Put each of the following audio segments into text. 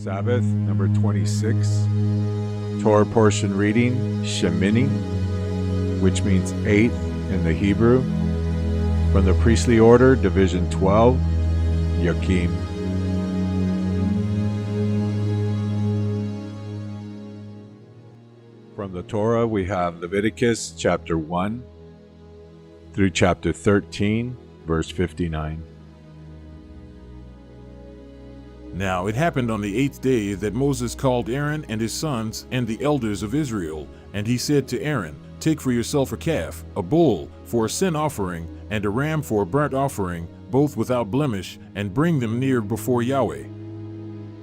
Sabbath number 26, Torah portion reading, Shemini, which means eighth in the Hebrew. From the priestly order, division 12, Yakim. From the Torah, we have Leviticus chapter 1 through chapter 13, verse 59. Now it happened on the 8th day that Moses called Aaron and his sons and the elders of Israel, and he said to Aaron, "Take for yourself a calf, a bull, for a sin offering, and a ram for a burnt offering, both without blemish, and bring them near before Yahweh.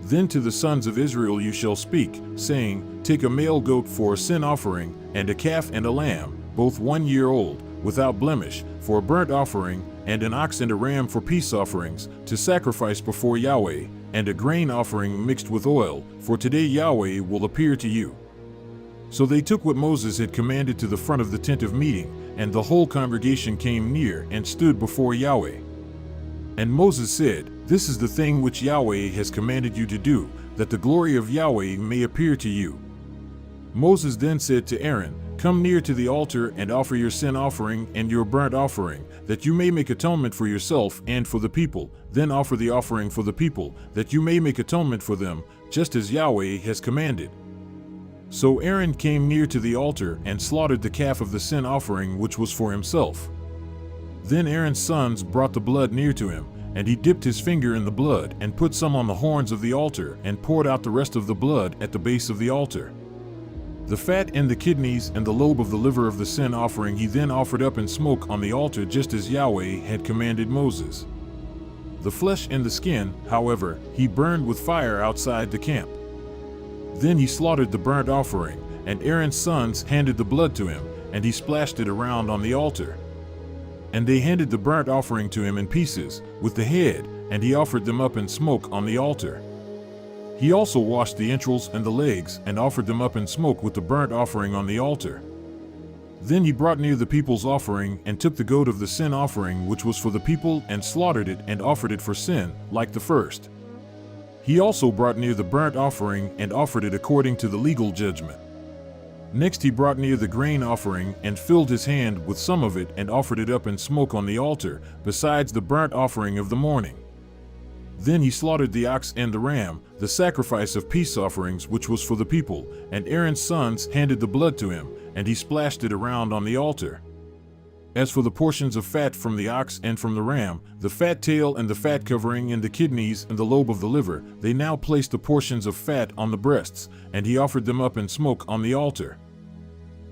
Then to the sons of Israel you shall speak, saying, Take a male goat for a sin offering, and a calf and a lamb, both 1 year old, without blemish, for a burnt offering, and an ox and a ram for peace offerings, to sacrifice before Yahweh, and a grain offering mixed with oil, for today Yahweh will appear to you." So they took what Moses had commanded to the front of the tent of meeting, and the whole congregation came near and stood before Yahweh. And Moses said, "This is the thing which Yahweh has commanded you to do, that the glory of Yahweh may appear to you." Moses then said to Aaron, "Come near to the altar and offer your sin offering and your burnt offering, that you may make atonement for yourself and for the people. Then offer the offering for the people, that you may make atonement for them, just as Yahweh has commanded." So Aaron came near to the altar and slaughtered the calf of the sin offering which was for himself. Then Aaron's sons brought the blood near to him, and he dipped his finger in the blood and put some on the horns of the altar and poured out the rest of the blood at the base of the altar. The fat and the kidneys and the lobe of the liver of the sin offering he then offered up in smoke on the altar, just as Yahweh had commanded Moses. The flesh and the skin, however, he burned with fire outside the camp. Then he slaughtered the burnt offering, and Aaron's sons handed the blood to him, and he splashed it around on the altar. And they handed the burnt offering to him in pieces, with the head, and he offered them up in smoke on the altar. He also washed the entrails and the legs, and offered them up in smoke with the burnt offering on the altar. Then he brought near the people's offering, and took the goat of the sin offering which was for the people, and slaughtered it, and offered it for sin, like the first. He also brought near the burnt offering, and offered it according to the legal judgment. Next he brought near the grain offering, and filled his hand with some of it, and offered it up in smoke on the altar, besides the burnt offering of the morning. Then he slaughtered the ox and the ram, the sacrifice of peace offerings which was for the people, and Aaron's sons handed the blood to him, and he splashed it around on the altar. As for the portions of fat from the ox and from the ram, the fat tail and the fat covering and the kidneys and the lobe of the liver, they now placed the portions of fat on the breasts, and he offered them up in smoke on the altar.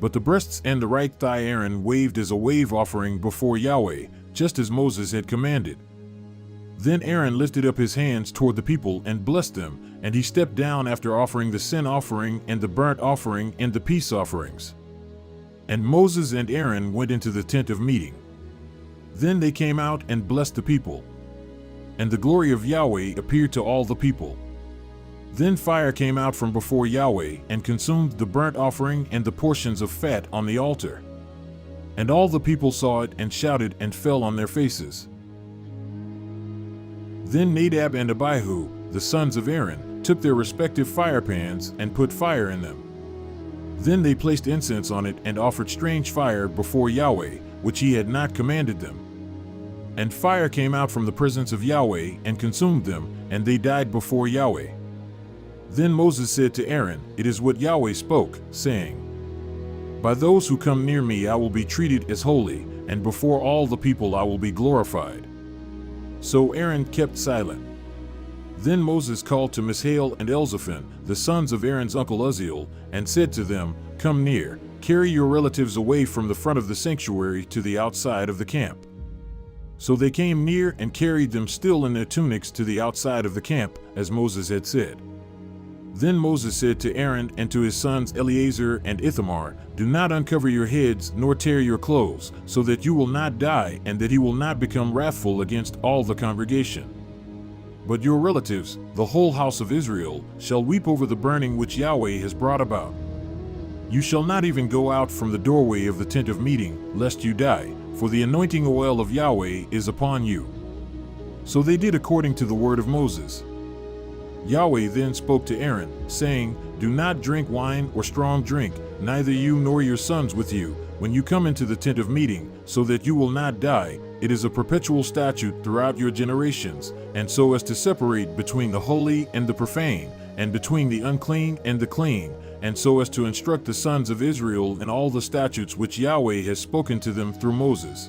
But the breasts and the right thigh Aaron waved as a wave offering before Yahweh, just as Moses had commanded. Then Aaron lifted up his hands toward the people and blessed them, and he stepped down after offering the sin offering and the burnt offering and the peace offerings. And Moses and Aaron went into the tent of meeting. Then they came out and blessed the people. And the glory of Yahweh appeared to all the people. Then fire came out from before Yahweh and consumed the burnt offering and the portions of fat on the altar. And all the people saw it and shouted and fell on their faces. Then Nadab and Abihu, the sons of Aaron, took their respective fire pans and put fire in them. Then they placed incense on it and offered strange fire before Yahweh, which he had not commanded them. And fire came out from the presence of Yahweh and consumed them, and they died before Yahweh. Then Moses said to Aaron, "It is what Yahweh spoke, saying, By those who come near me I will be treated as holy, and before all the people I will be glorified." So Aaron kept silent. Then Moses called to Mishael and Elzaphan, the sons of Aaron's uncle Uzziel, and said to them, "Come near, carry your relatives away from the front of the sanctuary to the outside of the camp." So they came near and carried them still in their tunics to the outside of the camp, as Moses had said. Then Moses said to Aaron and to his sons Eleazar and Ithamar, "Do not uncover your heads nor tear your clothes, so that you will not die and that he will not become wrathful against all the congregation. But your relatives, the whole house of Israel, shall weep over the burning which Yahweh has brought about. You shall not even go out from the doorway of the tent of meeting, lest you die, for the anointing oil of Yahweh is upon you." So they did according to the word of Moses. Yahweh then spoke to Aaron, saying, Do not drink wine or strong drink, neither you nor your sons with you, when you come into the tent of meeting, so that you will not die. It is a perpetual statute throughout your generations, and so as to separate between the holy and the profane, and between the unclean and the clean, and so as to instruct the sons of Israel in all the statutes which Yahweh has spoken to them through Moses.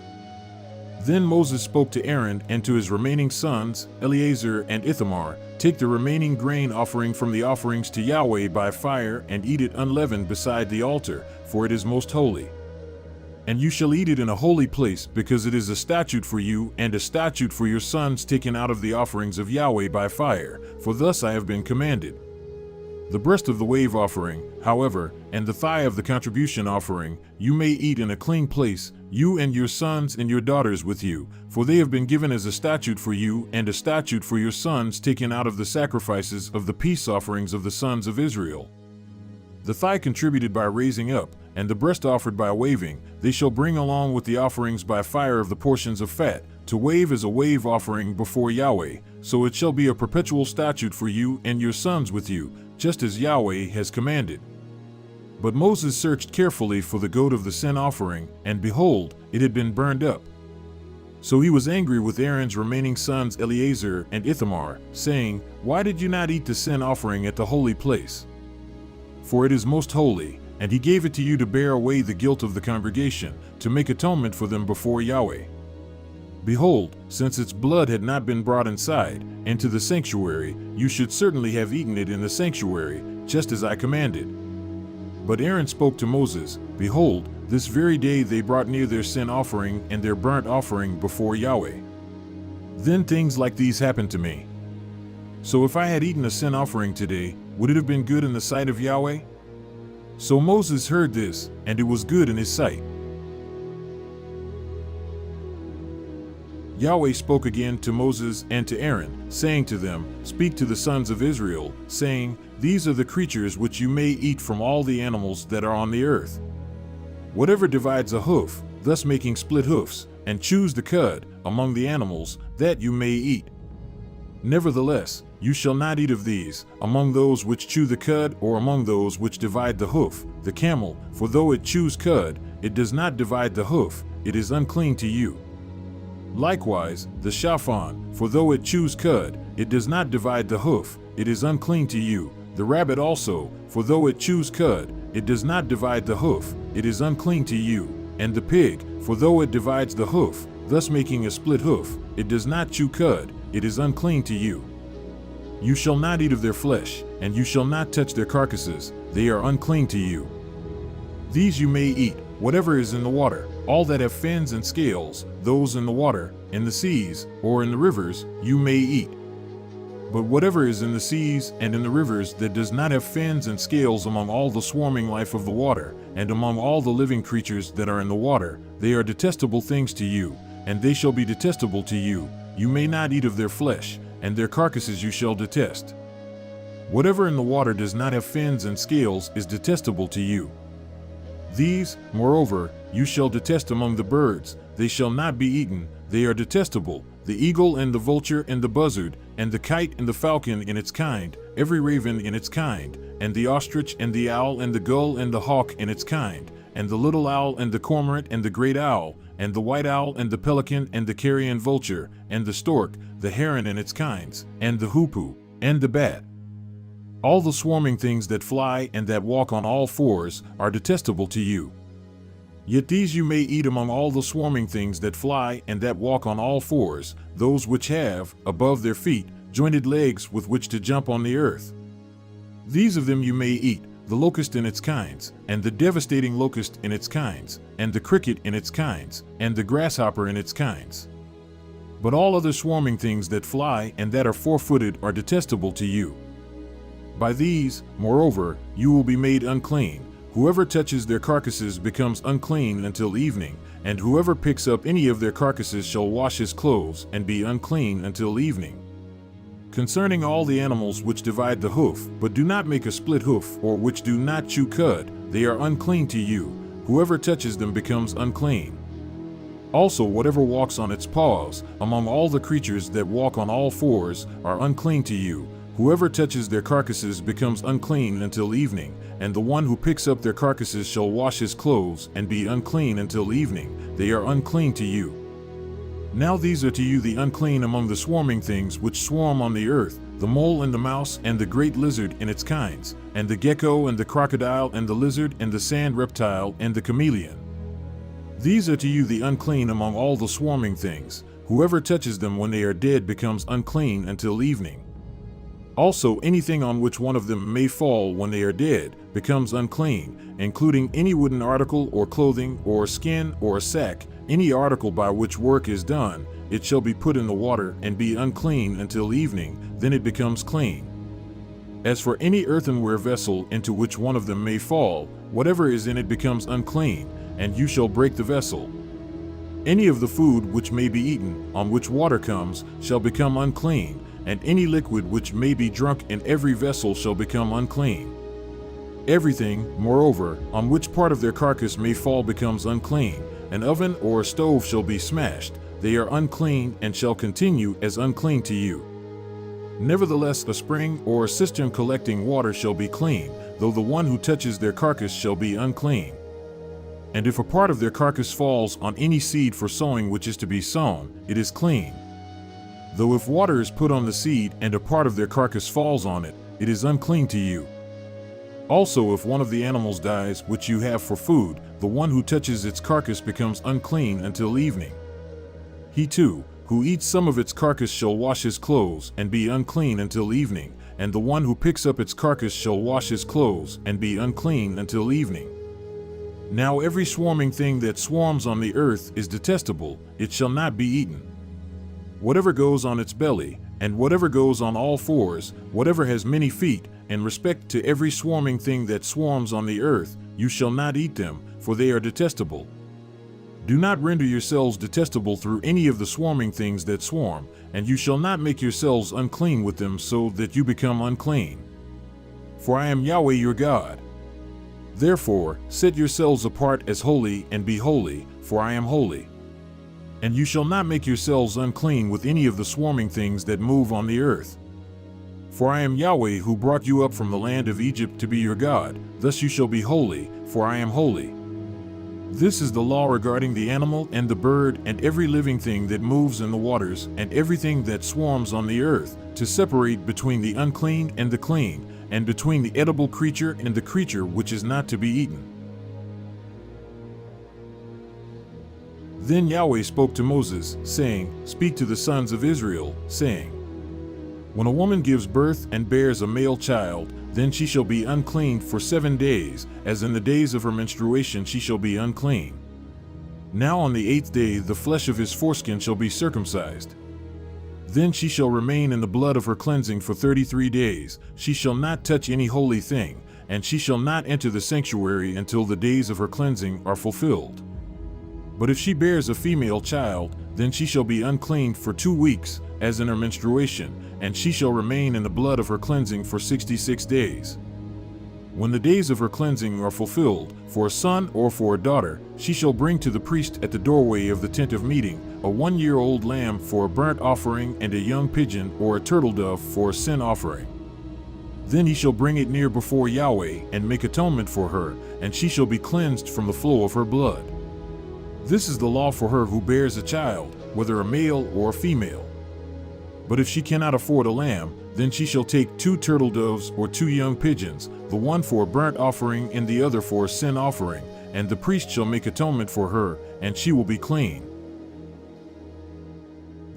Then Moses spoke to Aaron and to his remaining sons, Eleazar and Ithamar, Take the remaining grain offering from the offerings to Yahweh by fire and eat it unleavened beside the altar, for it is most holy. And you shall eat it in a holy place, because it is a statute for you and a statute for your sons taken out of the offerings of Yahweh by fire, for thus I have been commanded. The breast of the wave offering, however, and the thigh of the contribution offering, you may eat in a clean place, you and your sons and your daughters with you, for they have been given as a statute for you and a statute for your sons taken out of the sacrifices of the peace offerings of the sons of Israel. The thigh contributed by raising up, and the breast offered by waving, they shall bring along with the offerings by fire of the portions of fat, to wave as a wave offering before Yahweh, so it shall be a perpetual statute for you and your sons with you, just as Yahweh has commanded. But Moses searched carefully for the goat of the sin offering, and behold, it had been burned up. So he was angry with Aaron's remaining sons Eleazar and Ithamar, saying, Why did you not eat the sin offering at the holy place? For it is most holy, and he gave it to you to bear away the guilt of the congregation, to make atonement for them before Yahweh. Behold, since its blood had not been brought inside, into the sanctuary, you should certainly have eaten it in the sanctuary, just as I commanded. But Aaron spoke to Moses, Behold, this very day they brought near their sin offering and their burnt offering before Yahweh. Then things like these happened to me. So if I had eaten a sin offering today, would it have been good in the sight of Yahweh? So Moses heard this, and it was good in his sight. Yahweh spoke again to Moses and to Aaron, saying to them, Speak to the sons of Israel, saying, These are the creatures which you may eat from all the animals that are on the earth. Whatever divides a hoof, thus making split hoofs, and chews the cud, among the animals, that you may eat. Nevertheless, you shall not eat of these, among those which chew the cud, or among those which divide the hoof, the camel, for though it chews cud, it does not divide the hoof, it is unclean to you. Likewise, the shafan, for though it chews cud, it does not divide the hoof, it is unclean to you. The rabbit also, for though it chews cud, it does not divide the hoof, it is unclean to you. And the pig, for though it divides the hoof, thus making a split hoof, it does not chew cud, it is unclean to you. You shall not eat of their flesh, and you shall not touch their carcasses, they are unclean to you. These you may eat, whatever is in the water, all that have fins and scales, those in the water, in the seas, or in the rivers, you may eat. But whatever is in the seas and in the rivers that does not have fins and scales among all the swarming life of the water, and among all the living creatures that are in the water, they are detestable things to you, and they shall be detestable to you. You may not eat of their flesh, and their carcasses you shall detest. Whatever in the water does not have fins and scales is detestable to you. These, moreover, you shall detest among the birds, they shall not be eaten, they are detestable, the eagle and the vulture and the buzzard, and the kite and the falcon in its kind, every raven in its kind, and the ostrich and the owl and the gull and the hawk in its kind, and the little owl and the cormorant and the great owl, and the white owl and the pelican and the carrion vulture, and the stork, the heron in its kinds, and the hoopoe, and the bat. All the swarming things that fly and that walk on all fours are detestable to you. Yet these you may eat among all the swarming things that fly and that walk on all fours, those which have, above their feet, jointed legs with which to jump on the earth. These of them you may eat, the locust in its kinds, and the devastating locust in its kinds, and the cricket in its kinds, and the grasshopper in its kinds. But all other swarming things that fly and that are four-footed are detestable to you. By these, moreover, you will be made unclean. Whoever touches their carcasses becomes unclean until evening, and whoever picks up any of their carcasses shall wash his clothes and be unclean until evening. Concerning all the animals which divide the hoof, but do not make a split hoof, or which do not chew cud, they are unclean to you. Whoever touches them becomes unclean. Also whatever walks on its paws, among all the creatures that walk on all fours, are unclean to you. Whoever touches their carcasses becomes unclean until evening, and the one who picks up their carcasses shall wash his clothes and be unclean until evening. They are unclean to you. Now these are to you the unclean among the swarming things which swarm on the earth, the mole and the mouse and the great lizard and its kinds, and the gecko and the crocodile and the lizard and the sand reptile and the chameleon. These are to you the unclean among all the swarming things. Whoever touches them when they are dead becomes unclean until evening. Also anything on which one of them may fall when they are dead becomes unclean, including any wooden article or clothing or skin or sack, any article by which work is done. It shall be put in the water and be unclean until evening, then it becomes clean. As for any earthenware vessel into which one of them may fall, whatever is in it becomes unclean, and you shall break the vessel. Any of the food which may be eaten, on which water comes, shall become unclean, and any liquid which may be drunk in every vessel shall become unclean. Everything, moreover, on which part of their carcass may fall becomes unclean. An oven or a stove shall be smashed. They are unclean and shall continue as unclean to you. Nevertheless, a spring or a cistern collecting water shall be clean, though the one who touches their carcass shall be unclean. And if a part of their carcass falls on any seed for sowing which is to be sown, it is clean. Though if water is put on the seed and a part of their carcass falls on it, it is unclean to you. Also if one of the animals dies which you have for food, the one who touches its carcass becomes unclean until evening. He too, who eats some of its carcass shall wash his clothes and be unclean until evening, and the one who picks up its carcass shall wash his clothes and be unclean until evening. Now every swarming thing that swarms on the earth is detestable, it shall not be eaten. Whatever goes on its belly, and whatever goes on all fours, whatever has many feet, in respect to every swarming thing that swarms on the earth, you shall not eat them, for they are detestable. Do not render yourselves detestable through any of the swarming things that swarm, and you shall not make yourselves unclean with them so that you become unclean. For I am Yahweh your God. Therefore, set yourselves apart as holy and be holy, for I am holy. And you shall not make yourselves unclean with any of the swarming things that move on the earth. For I am Yahweh who brought you up from the land of Egypt to be your God, thus you shall be holy, for I am holy. This is the law regarding the animal and the bird and every living thing that moves in the waters and everything that swarms on the earth, to separate between the unclean and the clean, and between the edible creature and the creature which is not to be eaten. Then Yahweh spoke to Moses, saying, Speak to the sons of Israel, saying, When a woman gives birth and bears a male child, then she shall be unclean for 7 days, as in the days of her menstruation she shall be unclean. Now on the 8th day the flesh of his foreskin shall be circumcised. Then she shall remain in the blood of her cleansing for 33 days, she shall not touch any holy thing, and she shall not enter the sanctuary until the days of her cleansing are fulfilled. But if she bears a female child, then she shall be unclean for 2 weeks, as in her menstruation, and she shall remain in the blood of her cleansing for 66 days. When the days of her cleansing are fulfilled, for a son or for a daughter, she shall bring to the priest at the doorway of the tent of meeting a 1-year-old lamb for a burnt offering and a young pigeon or a turtle dove for a sin offering. Then he shall bring it near before Yahweh and make atonement for her, and she shall be cleansed from the flow of her blood. This is the law for her who bears a child, whether a male or a female. But if she cannot afford a lamb, then she shall take 2 turtle doves or 2 young pigeons, the one for a burnt offering and the other for a sin offering, and the priest shall make atonement for her, and she will be clean.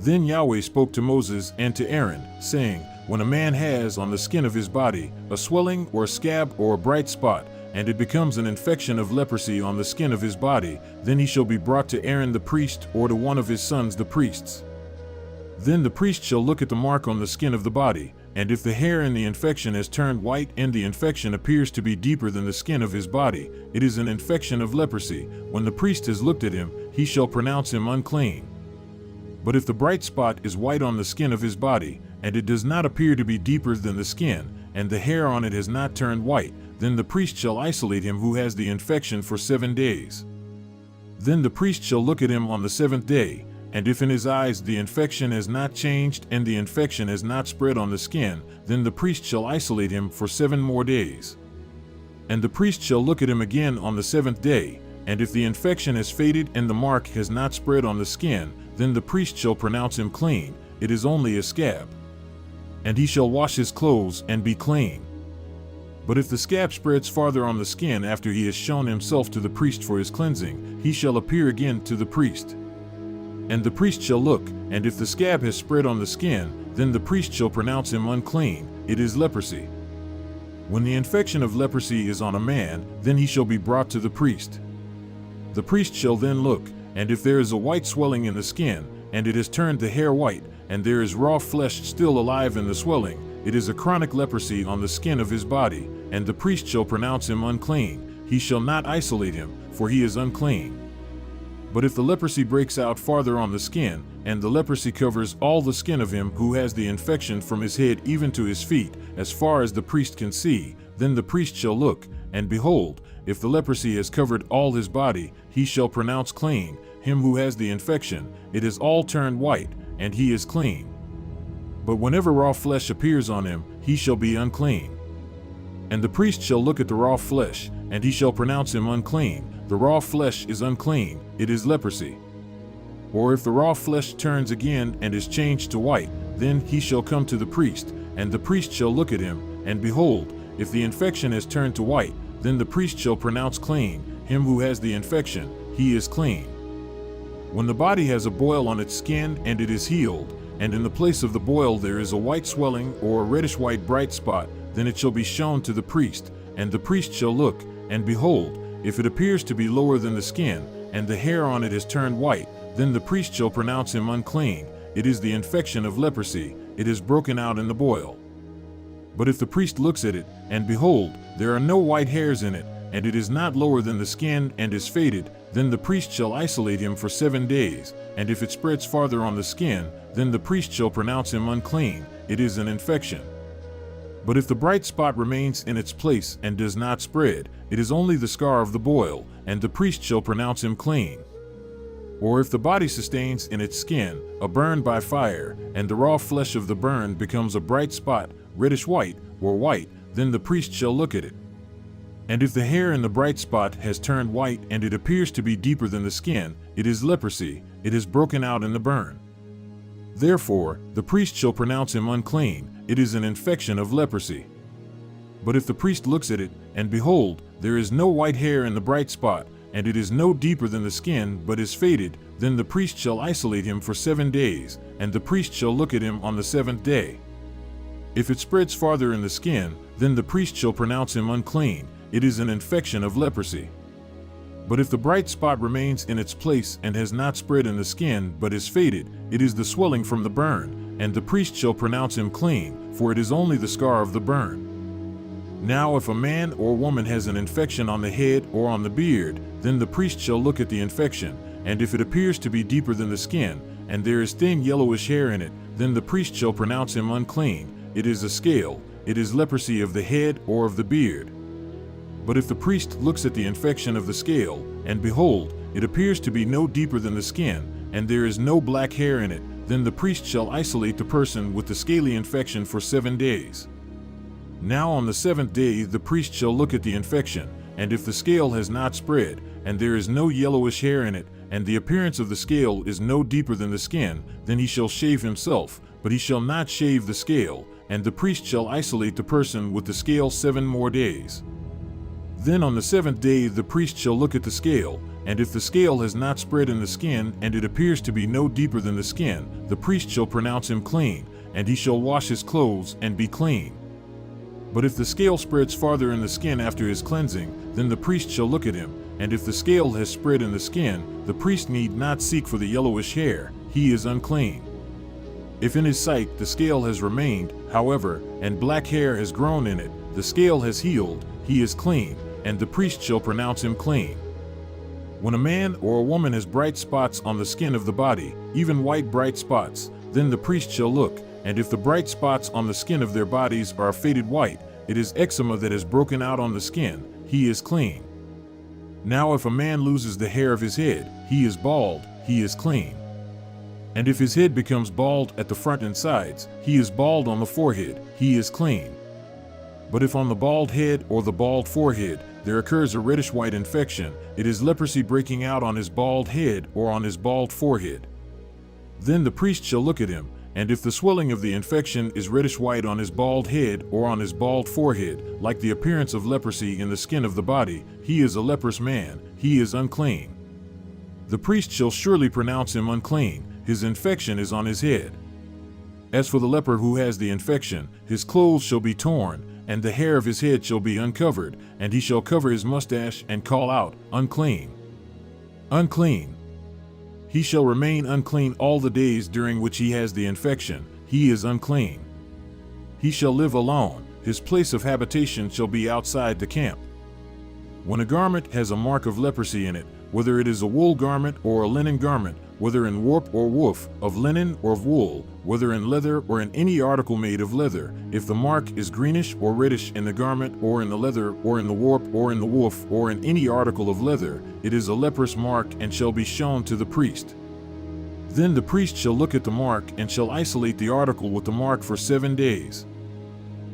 Then Yahweh spoke to Moses and to Aaron, saying, When a man has on the skin of his body a swelling or a scab or a bright spot, and it becomes an infection of leprosy on the skin of his body, then he shall be brought to Aaron the priest or to one of his sons the priests. Then the priest shall look at the mark on the skin of the body, and if the hair in the infection has turned white and the infection appears to be deeper than the skin of his body, it is an infection of leprosy. When the priest has looked at him, he shall pronounce him unclean. But if the bright spot is white on the skin of his body, and it does not appear to be deeper than the skin, and the hair on it has not turned white, then the priest shall isolate him who has the infection for 7 days. Then the priest shall look at him on the 7th day, And if in his eyes the infection has not changed and the infection has not spread on the skin, then the priest shall isolate him for 7 more days. And the priest shall look at him again on the 7th day, and if the infection has faded and the mark has not spread on the skin, then the priest shall pronounce him clean. It is only a scab. And he shall wash his clothes and be clean. But if the scab spreads farther on the skin after he has shown himself to the priest for his cleansing, he shall appear again to the priest. And the priest shall look, and if the scab has spread on the skin, then the priest shall pronounce him unclean. It is leprosy. When the infection of leprosy is on a man, then he shall be brought to the priest. The priest shall then look, and if there is a white swelling in the skin, and it has turned the hair white, and there is raw flesh still alive in the swelling, it is a chronic leprosy on the skin of his body, and the priest shall pronounce him unclean. He shall not isolate him, for he is unclean. But if the leprosy breaks out farther on the skin, and the leprosy covers all the skin of him who has the infection from his head even to his feet, as far as the priest can see, then the priest shall look, and behold, if the leprosy has covered all his body, he shall pronounce clean him who has the infection. It is all turned white, and he is clean. But whenever raw flesh appears on him, he shall be unclean. And the priest shall look at the raw flesh, and he shall pronounce him unclean. The raw flesh is unclean, it is leprosy. Or if the raw flesh turns again and is changed to white, then he shall come to the priest, and the priest shall look at him, and behold, if the infection has turned to white, then the priest shall pronounce clean him who has the infection. He is clean. When the body has a boil on its skin and it is healed, and in the place of the boil there is a white swelling or a reddish-white bright spot, then it shall be shown to the priest, and the priest shall look, and behold, if it appears to be lower than the skin, and the hair on it has turned white, then the priest shall pronounce him unclean. It is the infection of leprosy. It is broken out in the boil. But if the priest looks at it, and behold, there are no white hairs in it, and it is not lower than the skin and is faded, then the priest shall isolate him for 7 days, and if it spreads farther on the skin, then the priest shall pronounce him unclean. It is an infection. But if the bright spot remains in its place and does not spread, it is only the scar of the boil, and the priest shall pronounce him clean. Or if the body sustains in its skin a burn by fire, and the raw flesh of the burn becomes a bright spot, reddish white or white, then the priest shall look at it. And if the hair in the bright spot has turned white and it appears to be deeper than the skin, it is leprosy. It is broken out in the burn. Therefore, the priest shall pronounce him unclean. It is an infection of leprosy. But if the priest looks at it, and behold, there is no white hair in the bright spot, and it is no deeper than the skin but is faded, then the priest shall isolate him for 7 days, and the priest shall look at him on the 7th day. If it spreads farther in the skin, then the priest shall pronounce him unclean. It is an infection of leprosy. But if the bright spot remains in its place and has not spread in the skin but is faded, it is the swelling from the burn, and the priest shall pronounce him clean, for it is only the scar of the burn. Now if a man or woman has an infection on the head or on the beard, then the priest shall look at the infection, and if it appears to be deeper than the skin, and there is thin yellowish hair in it, then the priest shall pronounce him unclean. It is a scale. It is leprosy of the head or of the beard. But if the priest looks at the infection of the scale, and behold, it appears to be no deeper than the skin, and there is no black hair in it, then the priest shall isolate the person with the scaly infection for 7 days. Now on the 7th day the priest shall look at the infection, and if the scale has not spread, and there is no yellowish hair in it, and the appearance of the scale is no deeper than the skin, then he shall shave himself, but he shall not shave the scale, and the priest shall isolate the person with the scale 7 more days. Then on the 7th day the priest shall look at the scale, and if the scale has not spread in the skin and it appears to be no deeper than the skin, the priest shall pronounce him clean, and he shall wash his clothes and be clean. But if the scale spreads farther in the skin after his cleansing, then the priest shall look at him, and if the scale has spread in the skin, the priest need not seek for the yellowish hair. He is unclean. If in his sight the scale has remained, however, and black hair has grown in it, the scale has healed, he is clean, and the priest shall pronounce him clean. When a man or a woman has bright spots on the skin of the body, even white bright spots, then the priest shall look, and if the bright spots on the skin of their bodies are faded white, it is eczema that has broken out on the skin. He is clean. Now if a man loses the hair of his head, he is bald, he is clean. And if his head becomes bald at the front and sides, he is bald on the forehead, he is clean. But if on the bald head or the bald forehead there occurs a reddish-white infection, it is leprosy breaking out on his bald head or on his bald forehead. Then the priest shall look at him, and if the swelling of the infection is reddish-white on his bald head or on his bald forehead, like the appearance of leprosy in the skin of the body, he is a leprous man, he is unclean. The priest shall surely pronounce him unclean, his infection is on his head. As for the leper who has the infection, his clothes shall be torn, and the hair of his head shall be uncovered, and he shall cover his mustache and call out, Unclean! Unclean! He shall remain unclean all the days during which he has the infection, he is unclean. He shall live alone, his place of habitation shall be outside the camp. When a garment has a mark of leprosy in it, whether it is a wool garment or a linen garment, whether in warp or woof, of linen or of wool, whether in leather or in any article made of leather, if the mark is greenish or reddish in the garment or in the leather or in the warp or in the woof or in any article of leather, it is a leprous mark and shall be shown to the priest. Then the priest shall look at the mark and shall isolate the article with the mark for 7 days.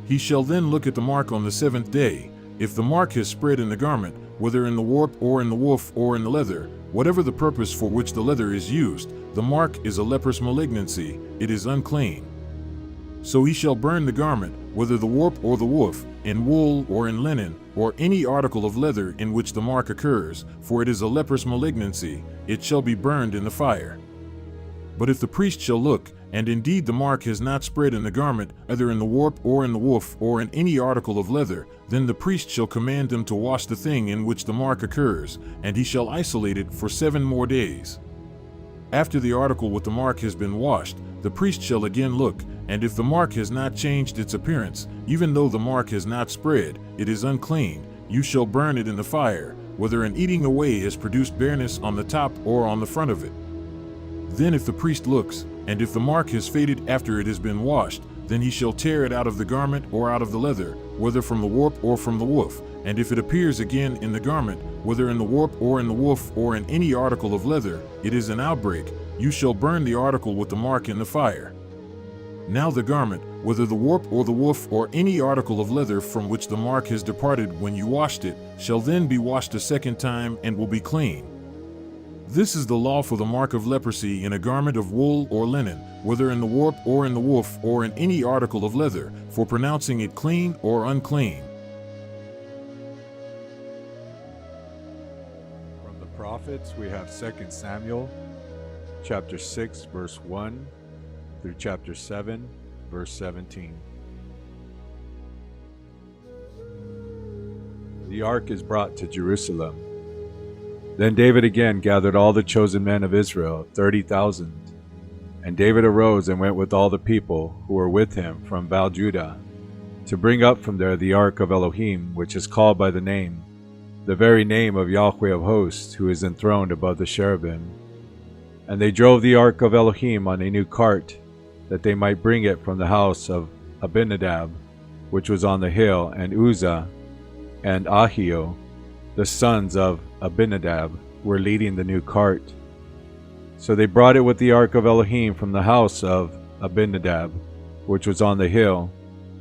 He shall then look at the mark on the 7th day. If the mark has spread in the garment, whether in the warp or in the woof or in the leather, whatever the purpose for which the leather is used, the mark is a leprous malignancy, it is unclean. So he shall burn the garment, whether the warp or the woof, in wool or in linen, or any article of leather in which the mark occurs, for it is a leprous malignancy, it shall be burned in the fire. But if the priest shall look, and indeed the mark has not spread in the garment, either in the warp or in the woof or in any article of leather, then the priest shall command him to wash the thing in which the mark occurs, and he shall isolate it for 7 more days. After the article with the mark has been washed, the priest shall again look, and if the mark has not changed its appearance, even though the mark has not spread, it is unclean, you shall burn it in the fire, whether an eating away has produced bareness on the top or on the front of it. Then if the priest looks, and if the mark has faded after it has been washed, then he shall tear it out of the garment or out of the leather, whether from the warp or from the woof, and if it appears again in the garment, whether in the warp or in the woof or in any article of leather, it is an outbreak, you shall burn the article with the mark in the fire. Now the garment, whether the warp or the woof or any article of leather from which the mark has departed when you washed it, shall then be washed a second time and will be clean. This is the law for the mark of leprosy in a garment of wool or linen, whether in the warp or in the woof or in any article of leather, for pronouncing it clean or unclean. From the prophets, we have 2 Samuel, chapter 6, verse 1, through chapter 7, verse 17. The ark is brought to Jerusalem. Then David again gathered all the chosen men of Israel, 30,000. And David arose and went with all the people who were with him from Baal-Judah, to bring up from there the ark of Elohim, which is called by the name, the very name of Yahweh of hosts, who is enthroned above the cherubim. And they drove the ark of Elohim on a new cart, that they might bring it from the house of Abinadab, which was on the hill, and Uzzah and Ahio, the sons of Abinadab, were leading the new cart. So they brought it with the ark of Elohim from the house of Abinadab, which was on the hill,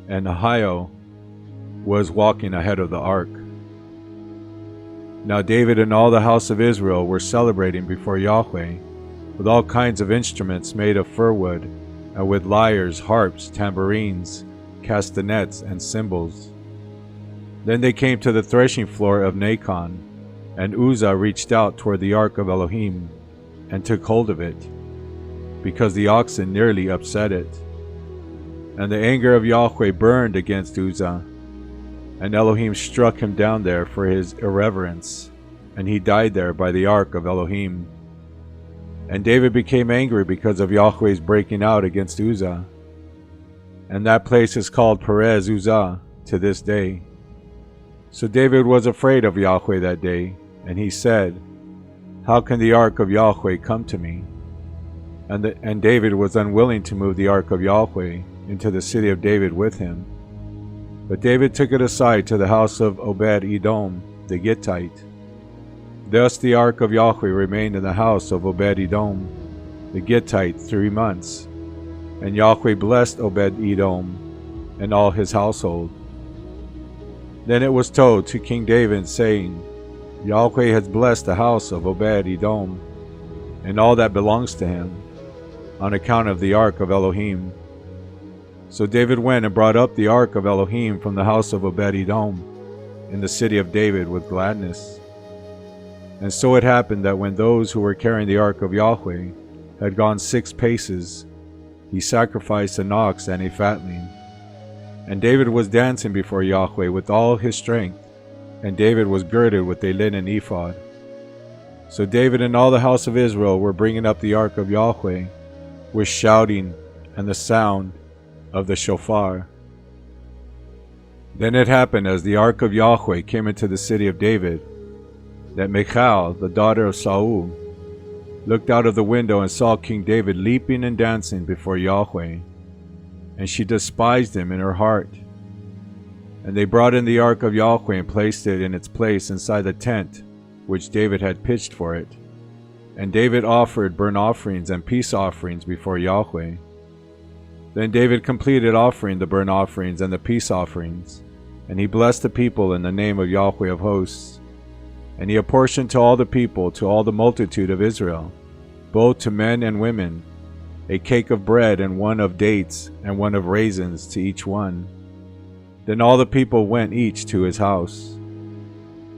and Ahio was walking ahead of the ark. Now David and all the house of Israel were celebrating before Yahweh with all kinds of instruments made of fir wood, and with lyres, harps, tambourines, castanets, and cymbals. Then they came to the threshing floor of Nacon, and Uzzah reached out toward the ark of Elohim, and took hold of it, because the oxen nearly upset it. And the anger of Yahweh burned against Uzzah, and Elohim struck him down there for his irreverence, and he died there by the ark of Elohim. And David became angry because of Yahweh's breaking out against Uzzah. And that place is called Perez Uzzah to this day. So David was afraid of Yahweh that day, and he said, "How can the ark of Yahweh come to me?" And David was unwilling to move the ark of Yahweh into the city of David with him. But David took it aside to the house of Obed-Edom the Gittite. Thus the ark of Yahweh remained in the house of Obed-Edom. the Gittite, 3 months. And Yahweh blessed Obed-Edom and all his household. Then it was told to King David, saying, Yahweh has blessed the house of Obed-Edom and all that belongs to him, on account of the ark of Elohim. So David went and brought up the ark of Elohim from the house of Obed-Edom in the city of David with gladness. And so it happened that when those who were carrying the ark of Yahweh had gone 6 paces, he sacrificed an ox and a fatling. And David was dancing before Yahweh with all his strength, and David was girded with a linen ephod. So David and all the house of Israel were bringing up the ark of Yahweh with shouting and the sound of the shofar. Then it happened, as the ark of Yahweh came into the city of David, that Michal, the daughter of Saul, looked out of the window and saw King David leaping and dancing before Yahweh, and she despised him in her heart. And they brought in the ark of Yahweh and placed it in its place inside the tent which David had pitched for it. And David offered burnt offerings and peace offerings before Yahweh. Then David completed offering the burnt offerings and the peace offerings, and he blessed the people in the name of Yahweh of hosts. And he apportioned to all the people, to all the multitude of Israel, both to men and women, a cake of bread and one of dates and one of raisins to each one. Then all the people went each to his house.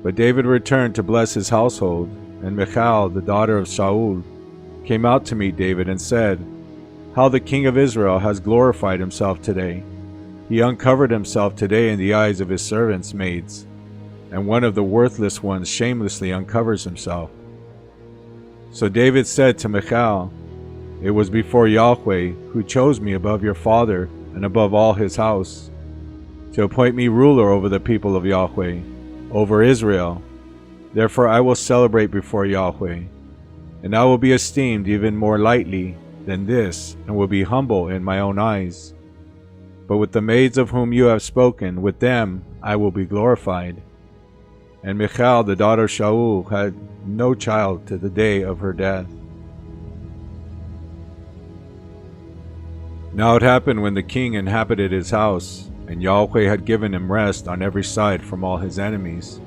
But David returned to bless his household, and Michal, the daughter of Saul, came out to meet David and said, How the king of Israel has glorified himself today. He uncovered himself today in the eyes of his servants' maids, and one of the worthless ones shamelessly uncovers himself. So David said to Michal, It was before Yahweh, who chose me above your father and above all his house, to appoint me ruler over the people of Yahweh, over Israel. Therefore I will celebrate before Yahweh, and I will be esteemed even more lightly than this, and will be humble in my own eyes. But with the maids of whom you have spoken, with them I will be glorified. And Michal, the daughter of Shaul, had no child to the day of her death. Now it happened, when the king inhabited his house, and Yahweh had given him rest on every side from all his enemies,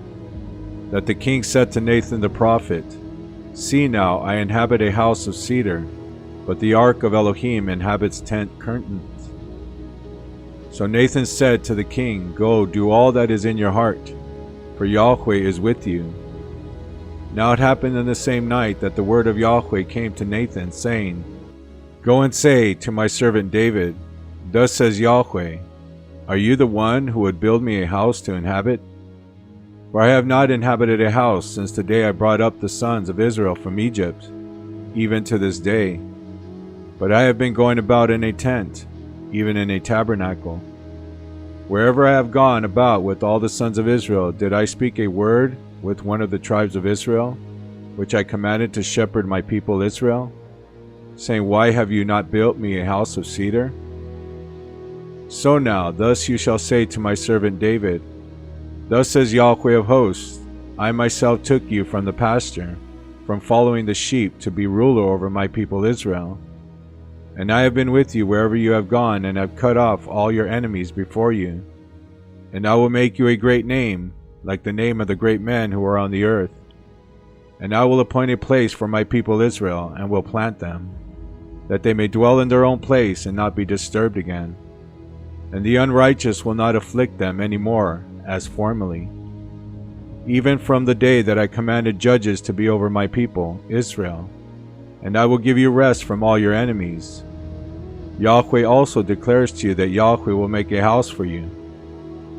that the king said to Nathan the prophet, See now, I inhabit a house of cedar, but the ark of Elohim inhabits tent curtains. So Nathan said to the king, Go, do all that is in your heart, for Yahweh is with you. Now it happened in the same night that the word of Yahweh came to Nathan, saying, Go and say to my servant David, Thus says Yahweh, Are you the one who would build me a house to inhabit? For I have not inhabited a house since the day I brought up the sons of Israel from Egypt, even to this day. But I have been going about in a tent, even in a tabernacle. Wherever I have gone about with all the sons of Israel, did I speak a word with one of the tribes of Israel, which I commanded to shepherd my people Israel, saying, Why have you not built me a house of cedar? So now, thus you shall say to my servant David, Thus says Yahweh of hosts, I myself took you from the pasture, from following the sheep, to be ruler over my people Israel. And I have been with you wherever you have gone, and have cut off all your enemies before you. And I will make you a great name, like the name of the great men who are on the earth. And I will appoint a place for my people Israel, and will plant them, that they may dwell in their own place and not be disturbed again. And the unrighteous will not afflict them any more, as formerly, even from the day that I commanded judges to be over my people, Israel. And I will give you rest from all your enemies. Yahweh also declares to you that Yahweh will make a house for you.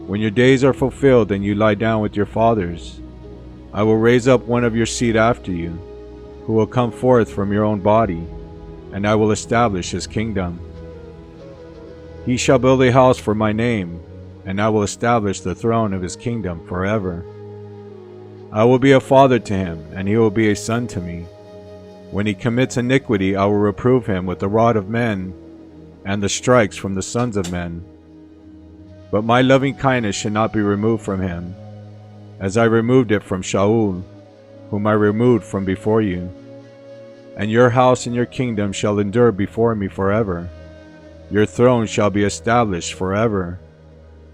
When your days are fulfilled and you lie down with your fathers, I will raise up one of your seed after you, who will come forth from your own body, and I will establish his kingdom. He shall build a house for my name, and I will establish the throne of his kingdom forever. I will be a father to him, and he will be a son to me. When he commits iniquity, I will reprove him with the rod of men and the strikes from the sons of men. But my loving kindness shall not be removed from him, as I removed it from Shaul, whom I removed from before you. And your house and your kingdom shall endure before me forever. Your throne shall be established forever.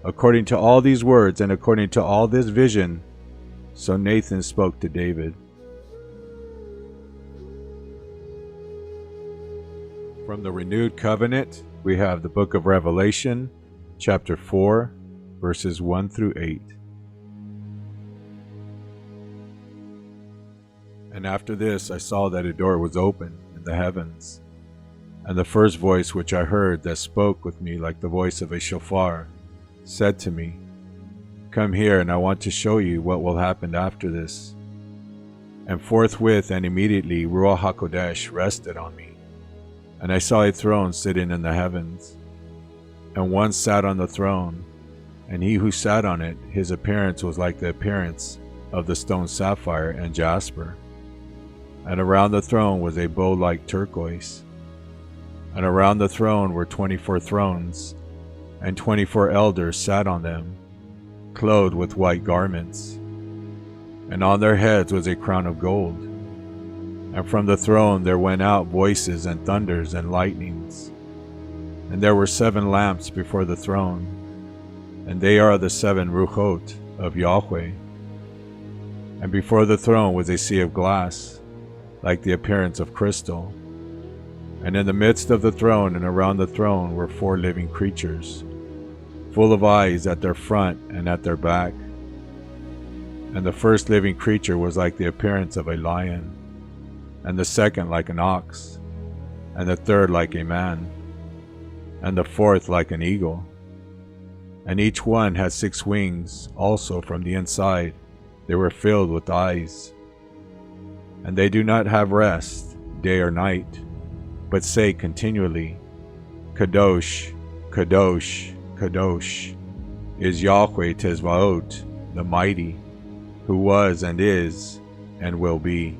According to all these words and according to all this vision, so Nathan spoke to David. From the Renewed Covenant, we have the book of Revelation, chapter 4, verses 1 through 8. And after this I saw that a door was opened in the heavens, and the first voice which I heard that spoke with me like the voice of a shofar said to me, Come here, and I want to show you what will happen after this. And forthwith and immediately Ruach HaKodesh rested on me, and I saw a throne sitting in the heavens, and one sat on the throne, and he who sat on it, his appearance was like the appearance of the stone sapphire and jasper. And around the throne was a bow like turquoise. And around the throne were 24 thrones, and 24 elders sat on them, clothed with white garments. And on their heads was a crown of gold. And from the throne there went out voices and thunders and lightnings. And there were 7 lamps before the throne, and they are the 7 Ruchot of Yahweh. And before the throne was a sea of glass, like the appearance of crystal. And in the midst of the throne and around the throne were 4 living creatures, full of eyes at their front and at their back. And the first living creature was like the appearance of a lion, and the second like an ox, and the third like a man, and the fourth like an eagle. And each one had 6 wings also from the inside. They were filled with eyes. And they do not have rest, day or night, but say continually, Kadosh, Kadosh, Kadosh, is Yahweh Tezvaot, the mighty, who was and is and will be.